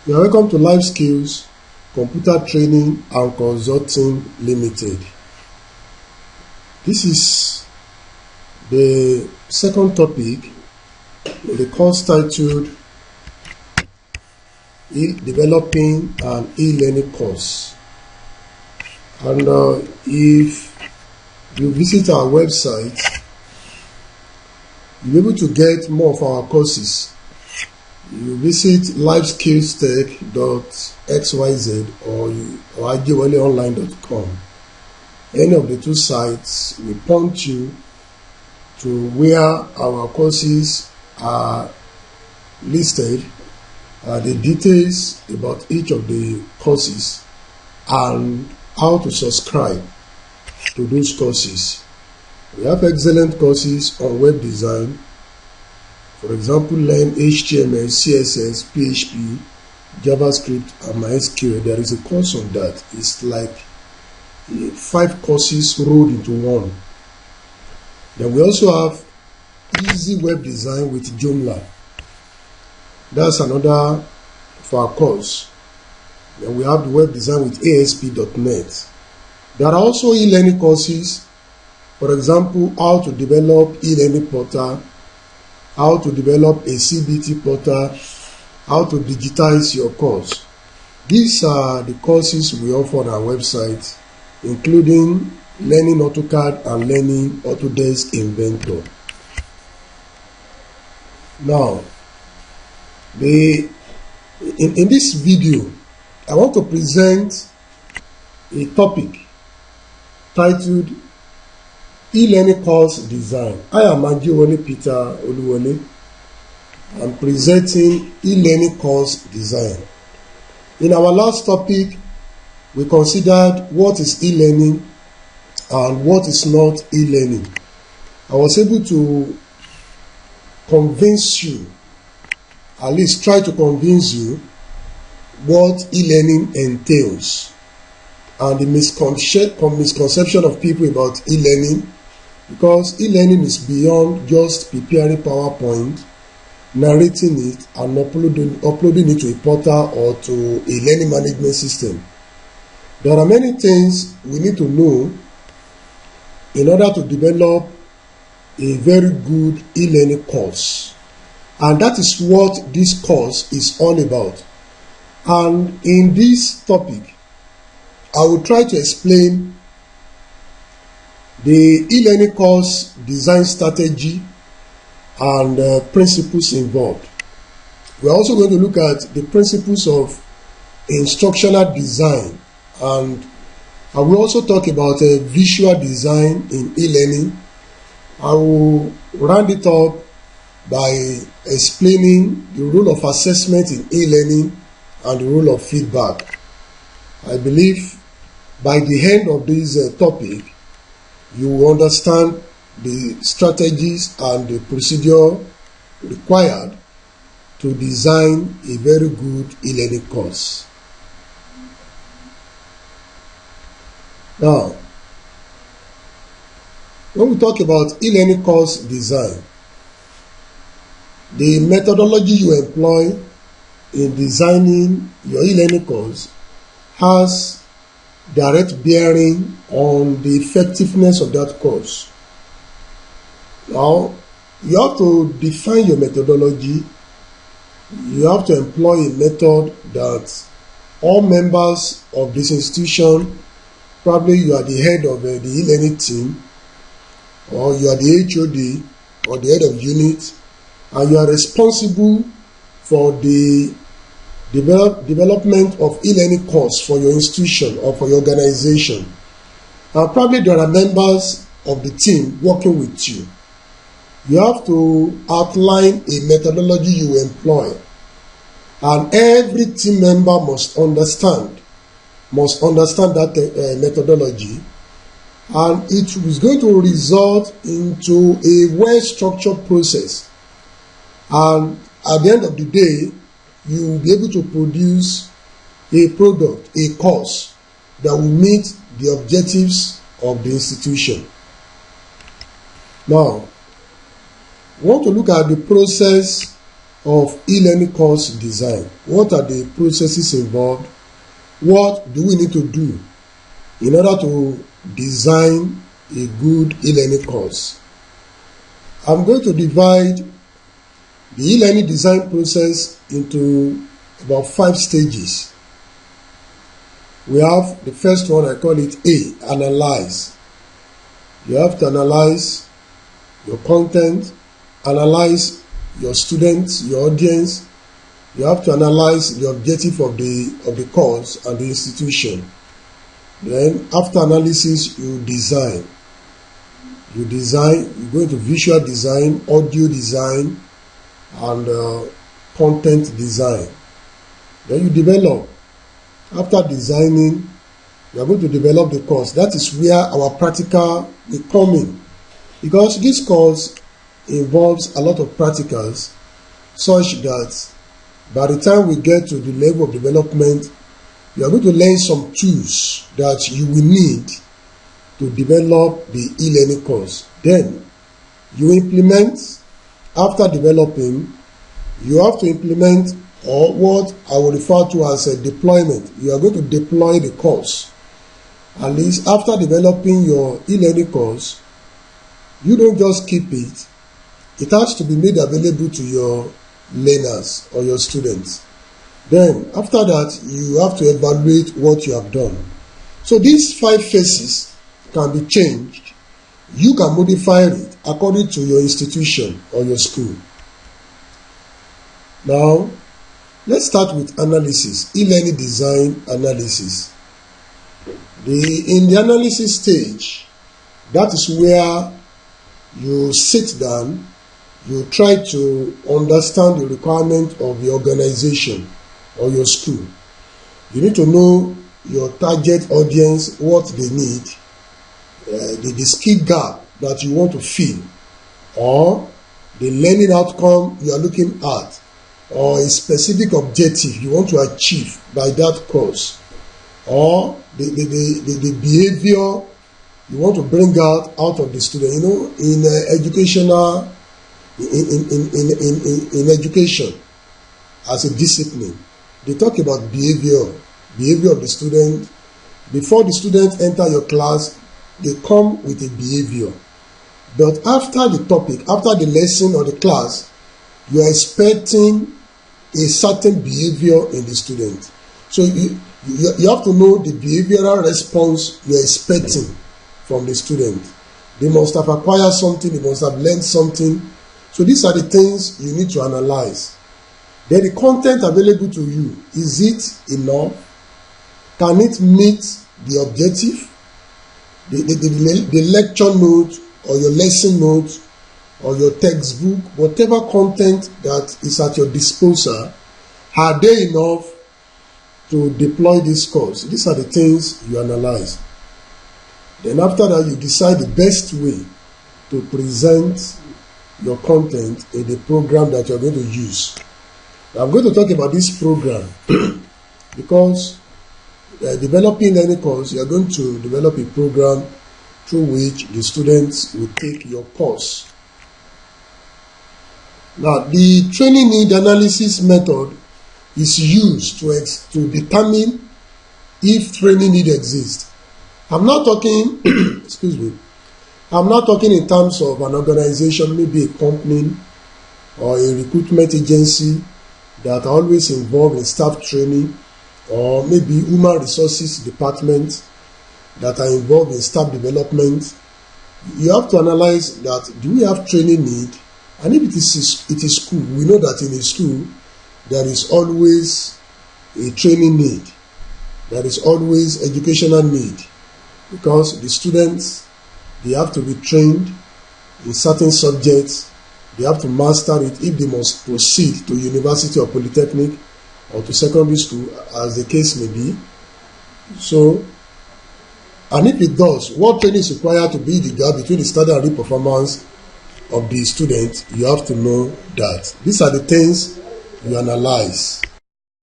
You are welcome to Life Skills, Computer Training and Consulting Limited. This is the second topic in the course titled Developing an E-Learning Course. And if you visit our website, you'll be able to get more of our courses. You visit lifeskillstech.xyz or ajwaleonline.com. Any of the two sites will point you to where our courses are listed, the details about each of the courses, and how to subscribe to those courses. We have excellent courses on web design. For example, learn HTML, CSS, PHP, JavaScript, and MySQL. There is a course on that. It's like 5 courses rolled into one. Then we also have easy web design with Joomla. That's another for our course. Then we have the web design with ASP.NET. There are also e-learning courses. For example, how to develop e-learning portal, how to develop a CBT portal, how to digitize your course. These are the courses we offer on our website, including Learning AutoCAD and Learning Autodesk Inventor. Now, in this video, I want to present a topic titled E-Learning Course Design. I am Ajewole Peter Oluwole. I'm presenting E-Learning Course Design. In our last topic, we considered what is e-learning and what is not e-learning. I was able to convince you, at least try to convince you, what e-learning entails and the misconception of people about e-learning, because e-learning is beyond just preparing PowerPoint, narrating it, and uploading it to a portal or to a learning management system. There are many things we need to know in order to develop a very good e-learning course. And that is what this course is all about. And in this topic, I will try to explain the e-learning course design strategy and principles involved. We are also going to look at the principles of instructional design, and I will also talk about visual design in e-learning. I will round it up by explaining the role of assessment in e-learning and the role of feedback. I believe by the end of this topic, you will understand the strategies and the procedure required to design a very good e-learning course. Now, when we talk about e-learning course design, the methodology you employ in designing your e-learning course has direct bearing on the effectiveness of that course. Now, you have to define your methodology. You have to employ a method that all members of this institution, probably you are the head of the e-learning team, or you are the HOD or the head of unit, and you are responsible for the development of e-learning course for your institution or for your organization. And probably there are members of the team working with you. You have to outline a methodology you employ, and every team member must understand that methodology, and it is going to result into a well-structured process. And at the end of the day, you will be able to produce a product, a course that will meet the objectives of the institution. Now, we want to look at the process of e-learning course design. What are the processes involved? What do we need to do in order to design a good e-learning course? I'm going to divide the e-learning design process into about 5 stages. We have the first one, I call it A, analyze. You have to analyze your content, analyze your students, your audience. You have to analyze the objective of the course and the institution. Then after analysis, you design. You go into visual design, audio design, and content design. Then you develop. After designing, you are going to develop the course. That is where our practical will come in. Because this course involves a lot of practicals, such that by the time we get to the level of development, you are going to learn some tools that you will need to develop the e-learning course. Then you implement. After developing, you have to implement, or what I will refer to as a deployment. You are going to deploy the course. At least after developing your e-learning course, you don't just keep it. It has to be made available to your learners or your students. Then after that, you have to evaluate what you have done. So these 5 phases can be changed. You can modify it according to your institution or your school. Now, let's start with analysis, e-learning design analysis. In the analysis stage, that is where you sit down, you try to understand the requirement of the organization or your school. You need to know your target audience, what they need, the skill gap that you want to fill, or the learning outcome you are looking at, or a specific objective you want to achieve by that course, or the behavior you want to bring out of the student. You know, in educational, in education as a discipline, they talk about behavior of the student. Before the students enter your class, they come with a behavior. But after the topic, after the lesson or the class, you are expecting a certain behavior in the student. So you have to know the behavioral response you are expecting from the student. They must have acquired something, they must have learned something. So these are the things you need to analyze. Then the content available to you, is it enough? Can it meet the objective? The lecture note or your lesson note or your textbook, whatever content that is at your disposal, are they enough to deploy this course? These are the things you analyze. Then after that, you decide the best way to present your content in the program that you're going to use. Now, I'm going to talk about this program because developing learning course, you are going to develop a program through which the students will take your course. Now, the training need analysis method is used to determine if training need exists. I'm not talking, I'm not talking in terms of an organization, maybe a company or a recruitment agency that are always involved in staff training, or maybe human resources department that are involved in staff development. You have to analyze that, do we have training need? And if it is school, we know that in a school there is always a training need. There is always educational need, because the students, they have to be trained in certain subjects. They have to master it if they must proceed to university or polytechnic or to secondary school, as the case may be. So, and if it does, what training is required to be the gap between the standard and real performance of the student, you have to know that. These are the things you analyze.